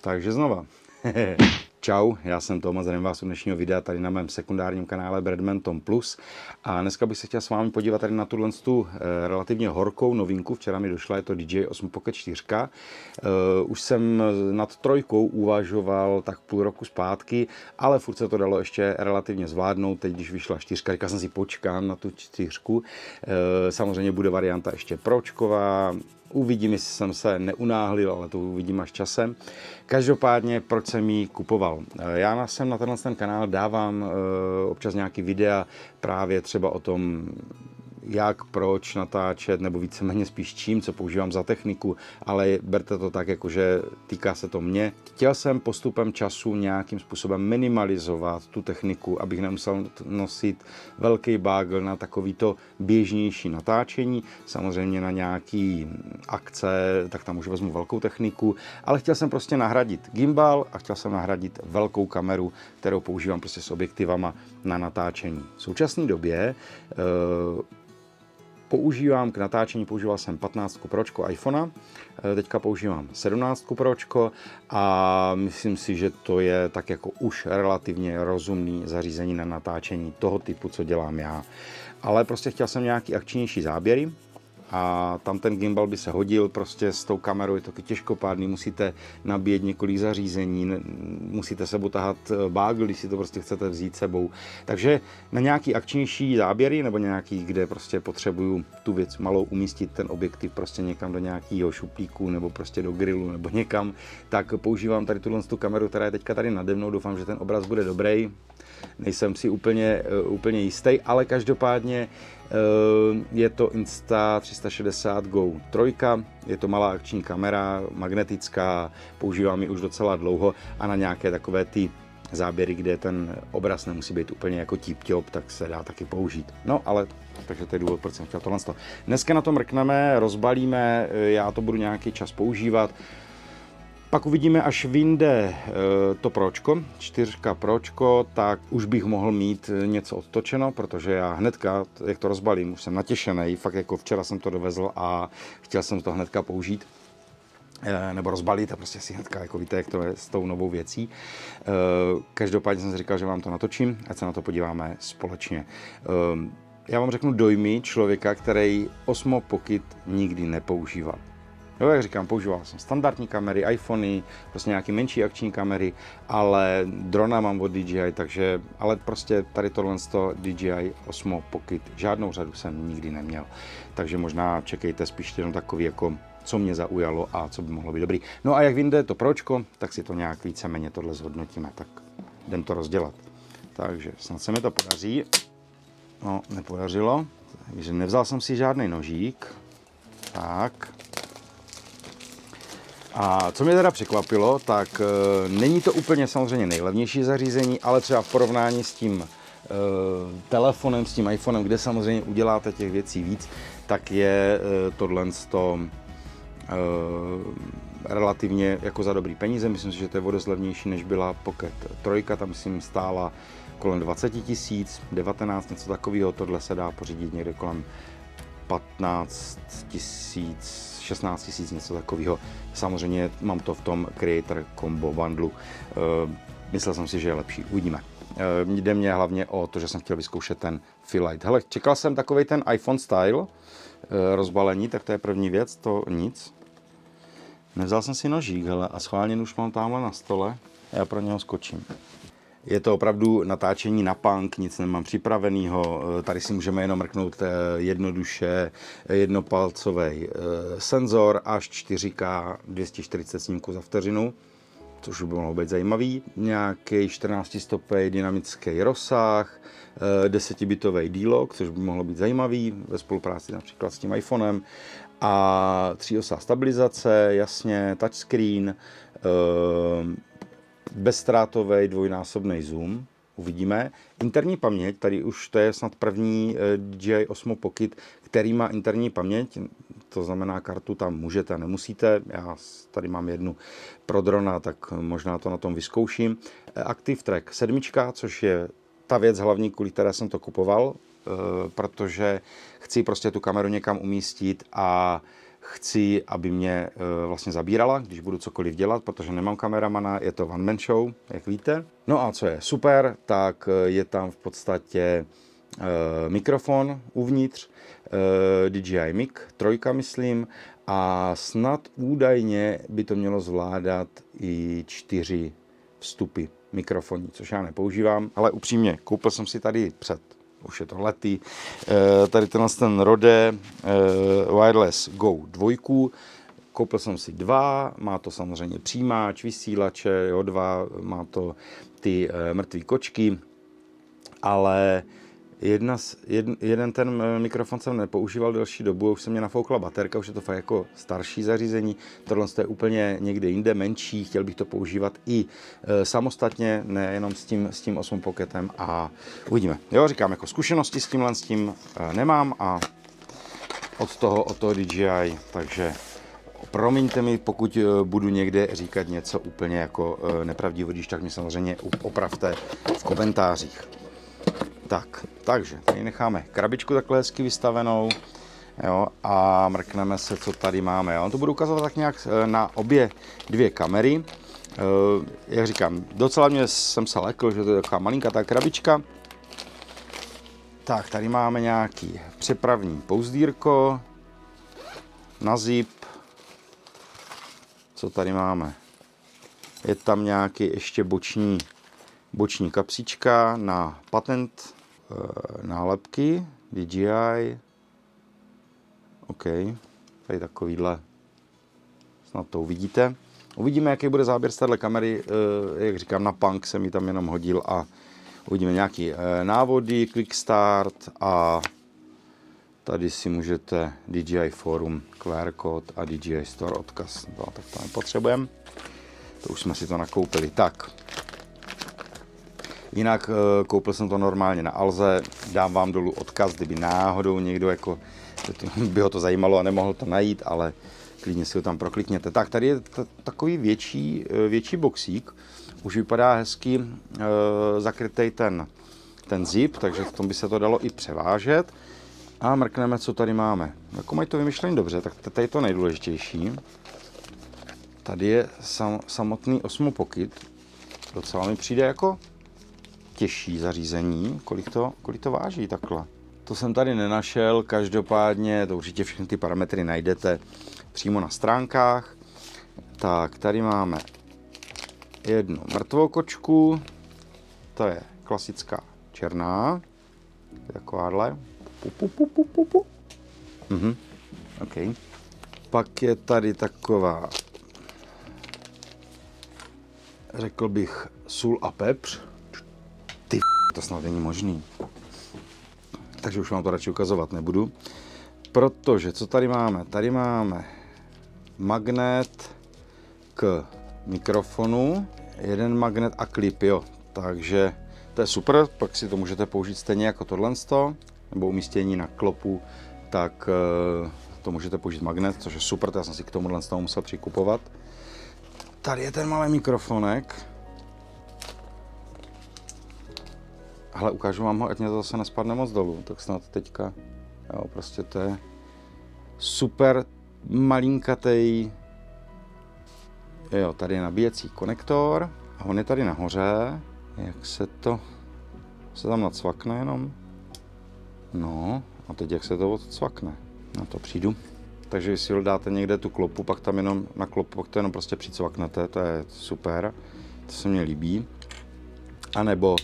Takže znova. Čau, já jsem Tom a zdravím vás u dnešního videa tady na mém sekundárním kanále Bradman Plus. A dneska bych se chtěl s vámi podívat tady na tu relativně horkou novinku. Včera mi došla, je to DJI Osmo Pocket 4. Už jsem nad trojkou uvažoval tak půl roku zpátky, ale furt se to dalo ještě relativně zvládnout. Teď, když vyšla 4, říkal jsem si počkám na tu 4. Samozřejmě bude varianta ještě pročková. Uvidím, jestli jsem se neunáhlil, ale to uvidím až časem. Každopádně, proč jsem ji kupoval? Já jsem na ten kanál dávám občas nějaký videa právě třeba o tom, jak, proč natáčet, nebo víceméně spíš čím, co používám za techniku, ale berte to tak, jakože týká se to mě. Chtěl jsem postupem času nějakým způsobem minimalizovat tu techniku, abych nemusel nosit velký bágl na takovýto běžnější natáčení. Samozřejmě na nějaký akce, tak tam už vezmu velkou techniku, ale chtěl jsem prostě nahradit gimbal a chtěl jsem nahradit velkou kameru, kterou používám prostě s objektivama na natáčení. V současné době používám k natáčení, používal jsem 15 Pročko iPhonea, teďka používám 17 Pročko a myslím si, že to je tak jako už relativně rozumný zařízení na natáčení toho typu, co dělám já. Ale prostě chtěl jsem nějaký akčnější záběry a tam ten gimbal by se hodil, prostě s tou kamerou je to těžkopádný, musíte nabíjet několik zařízení, musíte sebou tahat bágl, když si to prostě chcete vzít sebou. Takže na nějaký akčnější záběry nebo nějaký, kde prostě potřebuju tu věc malou umístit, ten objektiv prostě někam do nějakého šuplíku nebo prostě do grilu nebo někam, tak používám tady tu kameru, která je teďka tady nade mnou, doufám, že ten obraz bude dobrý. Nejsem si úplně jistý, ale každopádně je to Insta360 Go 3, je to malá akční kamera, magnetická, používám ji už docela dlouho a na nějaké takové ty záběry, kde ten obraz nemusí být úplně jako tip-top, tak se dá taky použít. No ale, takže to je důvod, proč jsem chtěl tohle. Dneska na to mrkneme, rozbalíme, já to budu nějaký čas používat. Pak uvidíme, až vyjde to Pročko, 4 Pročko, tak už bych mohl mít něco odtočeno, protože já hnedka, jak to rozbalím, už jsem natěšený, fakt jako včera jsem to dovezl a chtěl jsem to hnedka použít, nebo rozbalit a prostě si hnedka, jako víte, jak to je s tou novou věcí. Každopádně jsem si říkal, že vám to natočím, ať se na to podíváme společně. Já vám řeknu dojmy člověka, který Osmo Pocket nikdy nepoužíval. Jo, jak říkám, používal jsem standardní kamery, iPhony, prostě nějaké menší akční kamery, ale drona mám od DJI, takže, ale prostě tady tohle DJI Osmo Pocket, žádnou řadu jsem nikdy neměl. Takže možná čekejte spíš jenom takový, jako co mě zaujalo a co by mohlo být dobrý. No a jak vyjde to Pročko, tak si to nějak víceméně tohle zhodnotíme, tak jdem to rozdělat. Takže snad se mi to podaří. No, nepodařilo, takže nevzal jsem si žádný nožík. Tak. A co mě teda překvapilo, tak není to úplně samozřejmě nejlevnější zařízení, ale třeba v porovnání s tím telefonem, s tím iPhonem, kde samozřejmě uděláte těch věcí víc, tak je tohle relativně jako za dobrý peníze. Myslím si, že to je o dost levnější, než byla Pocket 3, tam myslím stála kolem 20 000, 19, něco takového, tohle se dá pořídit někde kolem 15 000, 16 000, něco takového. Samozřejmě mám to v tom Creator Combo bundlu. Myslel jsem si, že je lepší. Uvidíme. Jde mě hlavně o to, že jsem chtěl vyzkoušet ten Feel-Lite. Hele, čekal jsem takovej ten iPhone style rozbalení, tak to je první věc, to nic. Nevzal jsem si nožík, hele, a schválně už mám tamhle na stole. Já pro něho skočím. Je to opravdu natáčení na punk, nic nemám připravenýho. Tady si můžeme jenom mrknout jednoduše jednopalcový senzor až 4K 240 snímků za vteřinu, což by mohlo být zajímavý. Nějaký 14 stopej dynamický rozsah, 10-bitový D-Log, což by mohlo být zajímavý ve spolupráci například s tím iPhonem. A 3osá stabilizace, jasně, touchscreen, bezztrátový dvojnásobný zoom, uvidíme. Interní paměť, tady už to je snad první DJI Osmo Pocket, který má interní paměť, to znamená kartu tam můžete a nemusíte, já tady mám jednu pro drona, tak možná to na tom vyzkouším. Active Track 7, což je ta věc hlavní, kvůli které jsem to kupoval, protože chci prostě tu kameru někam umístit a chci, aby mě vlastně zabírala, když budu cokoliv dělat, protože nemám kameramana, je to one man show, jak víte. No a co je super, tak je tam v podstatě mikrofon uvnitř, DJI Mic 3, myslím, a snad údajně by to mělo zvládat i 4 vstupy mikrofonní, což já nepoužívám, ale upřímně, koupil jsem si tady už je to lety, tady ten Rode Wireless Go 2, koupil jsem si 2, má to samozřejmě přijímač, vysílače, jo, 2, má to ty mrtvé kočky, ale jeden ten mikrofon jsem nepoužíval delší dobu, už se mě nafoukla baterka, už je to fakt jako starší zařízení, tohle je úplně někde jinde, menší, chtěl bych to používat i samostatně, nejenom s tím 8 Pocketem a uvidíme. Jo, říkám, jako zkušenosti s tím nemám a od toho DJI, takže promiňte mi, pokud budu někde říkat něco úplně jako nepravdivé, když tak mě samozřejmě opravte v komentářích. Takže tady necháme krabičku takhle hezky vystavenou, jo, a mrkneme se, co tady máme. Já vám to budu ukazovat tak nějak na obě dvě kamery. Jak říkám, docela jsem se lekl, že to je taková malinkatá krabička. Tak, tady máme nějaký přepravní pouzdírko na zip. Co tady máme? Je tam nějaký ještě boční kapsička na patent nálepky DJI. OK, tady takovýhle, snad to uvidíte. Uvidíme, jaký bude záběr z téhle kamery, jak říkám, na punk jsem ji tam jenom hodil a uvidíme nějaký návody, quick start a tady si můžete DJI Forum, QR kód a DJI Store odkaz. No, tak to nepotřebujeme, to už jsme si to nakoupili. Tak. Jinak koupil jsem to normálně na Alze, dám vám dolů odkaz, kdyby náhodou někdo jako by ho to zajímalo a nemohl to najít, ale klidně si ho tam proklikněte. Tak, tady je takový větší boxík, už vypadá hezky zakrytej ten zip, takže v tom by se to dalo i převážet. A mrkneme, co tady máme. Jako mají to vymyšlení dobře, tak tady je to nejdůležitější. Tady je samotný Osmo Pocket, docela mi přijde jako těžší zařízení, kolik to váží takhle. To jsem tady nenašel, každopádně to určitě všechny ty parametry najdete přímo na stránkách. Tak, tady máme jednu mrtvou kočku, to je klasická černá, takováhle. OK. Pak je tady taková, řekl bych, sůl a pepř. To snad není možný. Takže už vám to radši ukazovat nebudu. Protože, co tady máme? Tady máme magnet k mikrofonu, jeden magnet a klip, jo. Takže to je super, pak si to můžete použít stejně jako tohle, nebo umístění na klopu, tak to můžete použít magnet, což je super, to já jsem si k tomuhle musel přikupovat. Tady je ten malý mikrofonek. Hele, ukážu vám ho, ať mě to zase nespadne moc dolů, tak snad teďka, jo, prostě to je super malinkatej, jo, tady je nabíjecí konektor a on je tady nahoře, jak se tam nacvakne jenom, no a teď jak se to odsvakne, na to přijdu. Takže když si dáte někde tu klopu, pak tam jenom na klopu, pak to jenom prostě přicvaknete, to je super, to se mně líbí, a nebo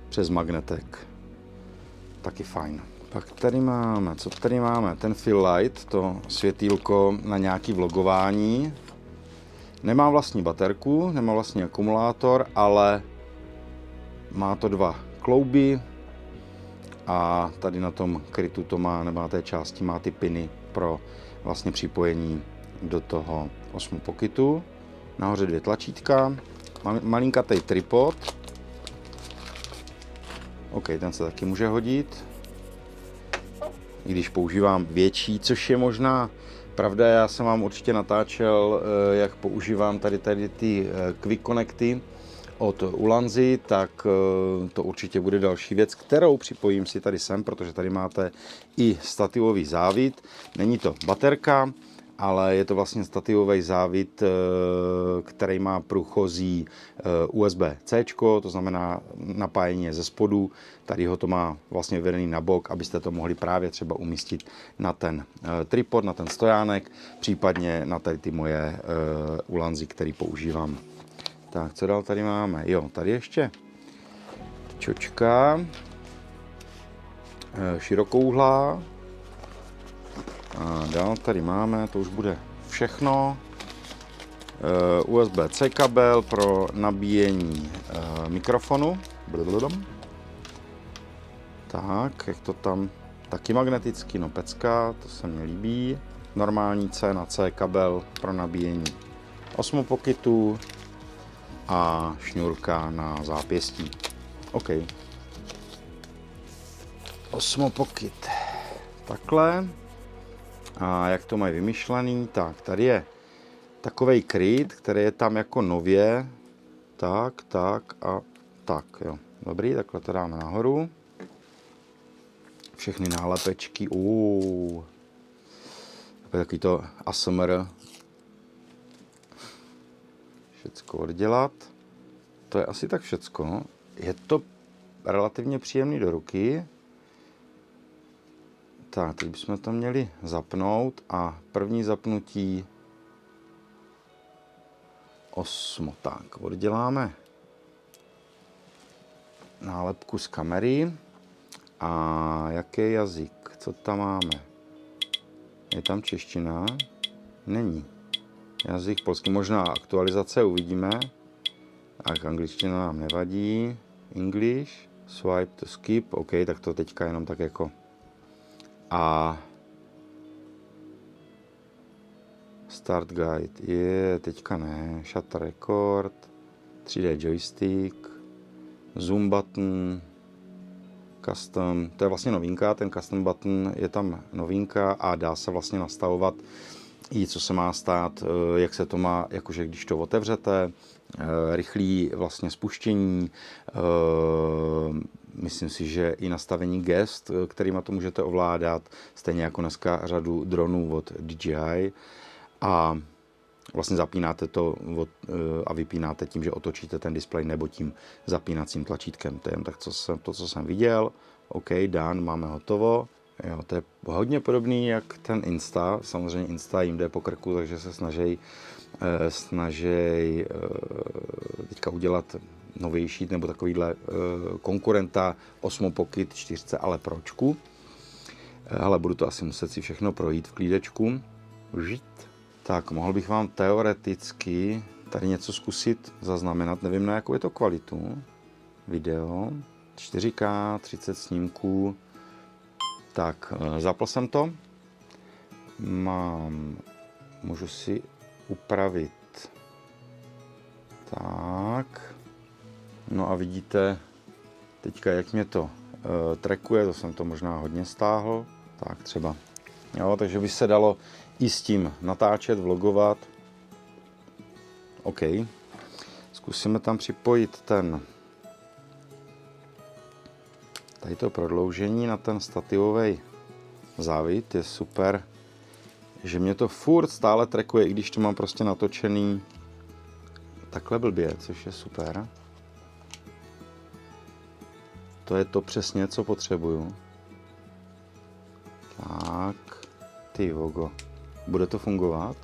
přes magnetek, taky fajn. Pak tady máme, co tady máme? Ten fill light, to světýlko na nějaký vlogování. Nemá vlastní baterku, nemá vlastní akumulátor, ale má to 2 klouby a tady na tom krytu to má, nebo na té části má ty piny pro vlastně připojení do toho Osmo Pocketu. Nahoře 2 tlačítka, malinkatej tripod. OK, ten se taky může hodit, i když používám větší, což je možná pravda, já jsem vám určitě natáčel, jak používám tady ty Quick Connecty od Ulanzi, tak to určitě bude další věc, kterou připojím si tady sem, protože tady máte i stativový závit, není to baterka, ale je to vlastně stativový závit, který má průchozí USB-C, to znamená napájení ze spodu. Tady ho to má vlastně vedený na bok, abyste to mohli právě třeba umístit na ten tripod, na ten stojánek, případně na tady ty moje ulanzy, který používám. Tak, co dál tady máme? Jo, tady ještě čočka, širokouhlá. A dál tady máme, to už bude všechno. USB-C kabel pro nabíjení mikrofonu. Tak, jak to tam, taky magnetický, no pecka, to se mně líbí. Normální C na C kabel pro nabíjení osmopokitů a šňůrka na zápěstí. OK. Osmopokit. Takhle. A jak to mají vymyšlený? Tak, tady je takovej kryt, který je tam jako nově. Tak a tak, jo. Dobrý, takhle to dáme nahoru. Všechny nálepečky. Takový to ASMR. Všecko oddělat. To je asi tak všecko. Je to relativně příjemný do ruky. Tak, teď bychom to měli zapnout a první zapnutí 8. Tak, odděláme nálepku z kamery. A jaký jazyk? Co tam máme? Je tam čeština? Není. Jazyk polský, možná aktualizace, uvidíme. Tak, angličtina nám nevadí. English, swipe to skip, OK, tak to teďka jenom tak jako. A start guide je teďka ne, shutter record, 3D joystick, zoom button, custom, to je vlastně novinka, ten custom button je tam novinka a dá se vlastně nastavovat i co se má stát, jak se to má, jakože když to otevřete, rychlý vlastně spuštění, myslím si, že i nastavení gest, kterýma to můžete ovládat, stejně jako dneska řadu dronů od DJI a vlastně zapínáte to a vypínáte tím, že otočíte ten displej nebo tím zapínacím tlačítkem. To je tak to, co jsem viděl. OK, done, máme hotovo. Jo, to je hodně podobný jak ten Insta. Samozřejmě Insta jim jde po krku, takže se snaží teďka udělat novější nebo takovýhle konkurenta Osmopokit 4, ale pročku. Ale budu to asi muset si všechno projít v klídečku. Tak, mohl bych vám teoreticky tady něco zkusit zaznamenat, nevím na jakou je to kvalitu. Video, 4K, 30 snímků. Tak, zapl jsem to. Můžu si upravit. Tak. No a vidíte teďka, jak mě to trackuje, to jsem to možná hodně stáhl. Tak třeba. Jo, takže by se dalo i s tím natáčet, vlogovat. OK. Zkusíme tam připojit tady to prodloužení na ten stativový závit. Je super, že mě to furt stále trackuje, i když to mám prostě natočený takhle blbě, což je super. To je to přesně, co potřebuju. Tak, ty vogo. Bude to fungovat,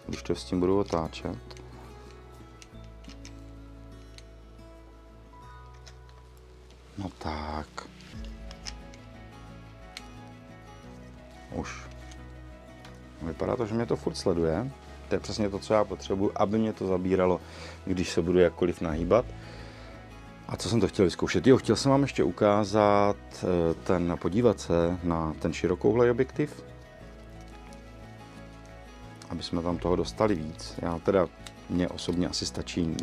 když to s tím budu otáčet? No tak. Už. Vypadá to, že mě to furt sleduje. To je přesně to, co já potřebuji, aby mě to zabíralo, když se budu jakkoliv nahýbat. A co jsem to chtěl vyzkoušet? Jo, chtěl jsem vám ještě ukázat podívat se na ten širokouhlý objektiv, aby jsme tam toho dostali víc. Mně osobně asi stačí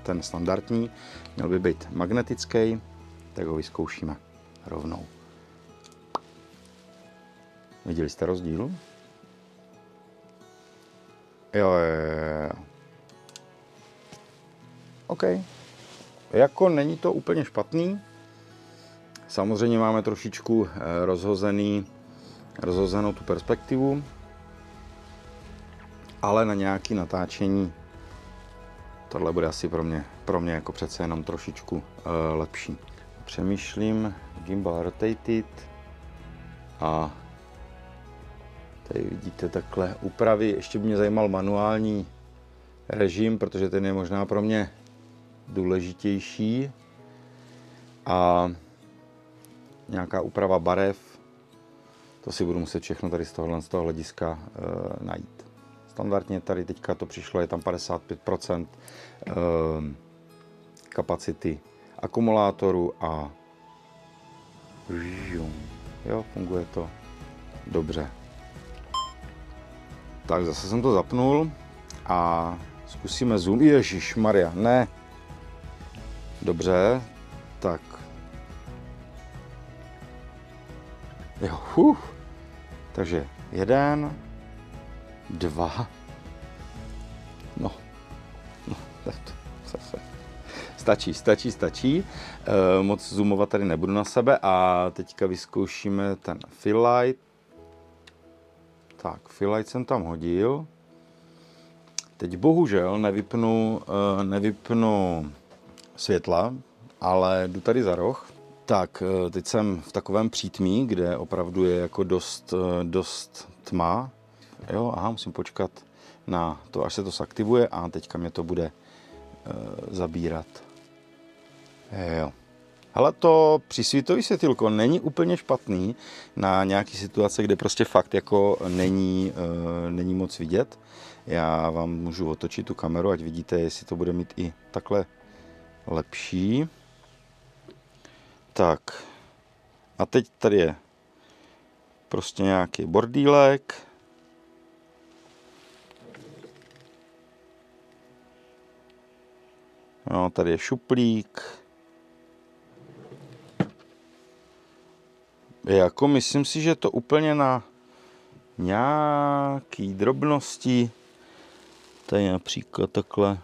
ten standardní, měl by být magnetický, tak ho vyzkoušíme rovnou. Viděli jste rozdíl? Jo. OK. Jako není to úplně špatný. Samozřejmě máme trošičku rozhozenou tu perspektivu. ale na nějaké natáčení tohle bude asi pro mě jako přece jenom trošičku lepší. Přemýšlím, gimbal rotated a tady vidíte takhle úpravy. Ještě by mě zajímal manuální režim, protože ten je možná pro mě důležitější. A nějaká úprava barev, to si budu muset všechno tady z toho hlediska najít. Standardně tady teďka to přišlo, je tam 55% kapacity akumulátoru a jo, funguje to dobře. Tak zase jsem to zapnul a zkusíme zoom. Ježišmarja, ne. Dobře, tak. Jo, takže 1, 2, no, stačí. Moc zoomovat tady nebudu na sebe a teďka vyzkoušíme ten fill light. Tak, fill light jsem tam hodil. Teď bohužel nevypnu světla, ale jdu tady za roh. Tak, teď jsem v takovém přítmí, kde opravdu je jako dost tma. Jo, aha, musím počkat na to, až se to zaktivuje a teďka mě to bude zabírat. Jo. Hele, to přísvitový světýlko není úplně špatný na nějaký situace, kde prostě fakt jako není moc vidět. Já vám můžu otočit tu kameru, ať vidíte, jestli to bude mít i takhle lepší. Tak. A teď tady je prostě nějaký bordílek. No, tady je šuplík. Jako myslím si, že to úplně na nějaký drobnosti. Tady například takhle.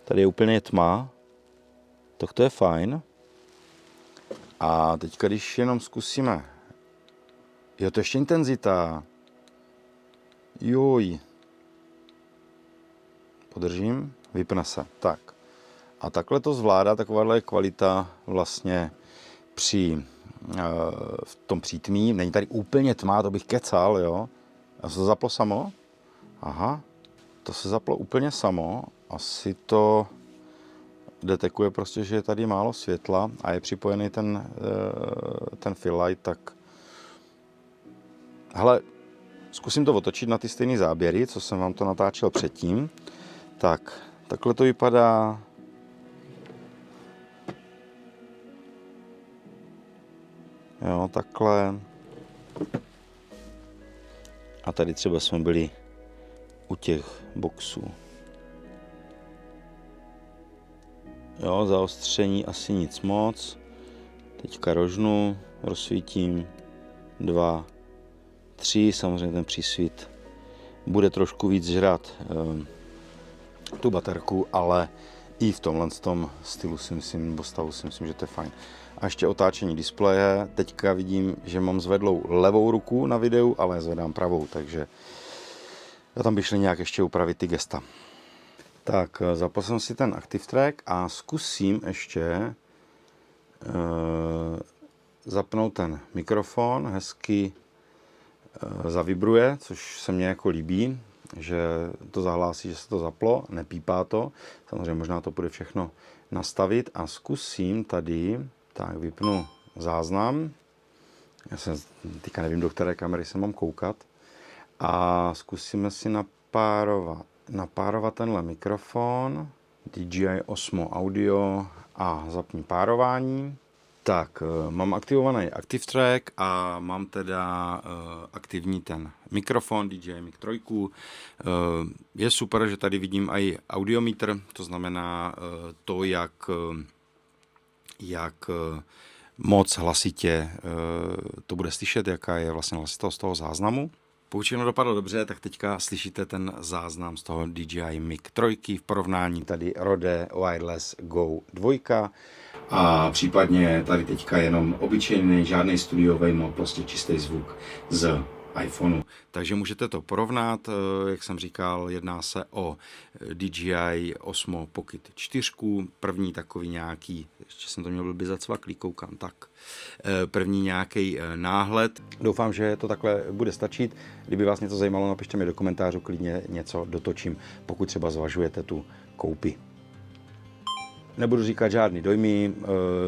Tady je úplně tma. Tak to je fajn. A teďka, když jenom zkusíme. Jo, to je ještě intenzita. Joj. Podržím. Vypne se. Tak. A takhle to zvládá, takováhle je kvalita vlastně v tom přítmí. Není tady úplně tma, to bych kecal, jo. A se to zaplo samo? Aha, to se zaplo úplně samo. Asi to detekuje prostě, že je tady málo světla a je připojený ten fill light, tak hele, zkusím to otočit na ty stejné záběry, co jsem vám to natáčel předtím. Tak, takhle to vypadá. Jo, takhle. A tady třeba jsme byli u těch boxů. Jo, zaostření asi nic moc. Teďka rožnu, rozsvítím. 2, 3, samozřejmě ten přísvit bude trošku víc žrat tu baterku, ale i v tomhle stylu si myslím, nebo stavu si myslím, že to je fajn. A ještě otáčení displeje. Teďka vidím, že mám zvedlou levou ruku na videu, ale zvedám pravou, takže tam by šli nějak ještě upravit ty gesta. Tak, zapl jsem si ten Active Track a zkusím ještě zapnout ten mikrofon, hezky zavibruje, což se mně jako líbí, že to zahlásí, že se to zaplo, nepípá to. Samozřejmě možná to bude všechno nastavit a zkusím tady, tak vypnu záznam. Já jsem teďka nevím, do které kamery se mám koukat. A zkusíme si napárovat tenhle mikrofon, DJI Osmo Audio a zapni párování. Tak, mám aktivovaný Active Track a mám teda aktivní ten mikrofon DJI Mic 3. Je super, že tady vidím i audiometr, to znamená to, jak moc hlasitě to bude slyšet, jaká je vlastně hlasitost toho záznamu. Pokud všechno dopadlo dobře, tak teďka slyšíte ten záznam z toho DJI Mic 3 v porovnání tady Rode Wireless Go 2 a případně tady teďka jenom obyčejný, žádný studiový mod, prostě čistý zvuk z iPhoneu. Takže můžete to porovnat, jak jsem říkal, jedná se o DJI Osmo Pocket 4, první takový nějaký, ještě jsem to měl blbě zacvaklý, koukám, tak, první nějaký náhled. Doufám, že to takhle bude stačit. Kdyby vás něco zajímalo, napište mi do komentářů, klidně něco dotočím, pokud třeba zvažujete tu koupi. Nebudu říkat žádný dojmy,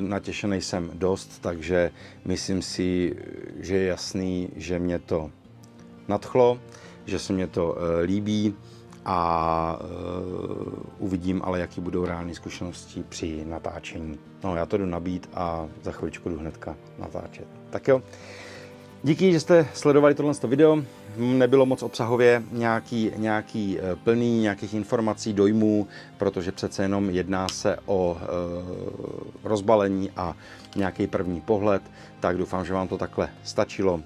natěšený jsem dost, takže myslím si, že je jasný, že mě to nadchlo, že se mě to líbí a uvidím, ale jaký budou reální zkušenosti při natáčení. No, já to jdu nabít a za chviličku jdu hnedka natáčet. Tak jo. Díky, že jste sledovali tohle video. Nebylo moc obsahově nějaký plný, nějakých informací, dojmů, protože přece jenom jedná se o rozbalení a nějaký první pohled. Tak doufám, že vám to takhle stačilo.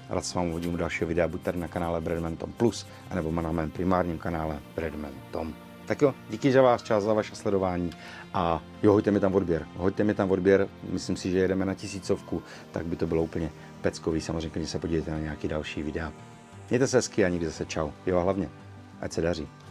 Rád s vámi uvidím u dalšího videa, buď tady na kanále Bradman Tom Plus, anebo na mém primárním kanále Bradman Tom. Tak jo, díky za váš čas, za vaše sledování a jo, hoďte mi tam odběr, myslím si, že jedeme na 1000, tak by to bylo úplně peckový, samozřejmě, když se podívejte na nějaký další videa. Mějte se hezky a nikdy zase čau, jo a hlavně, ať se daří.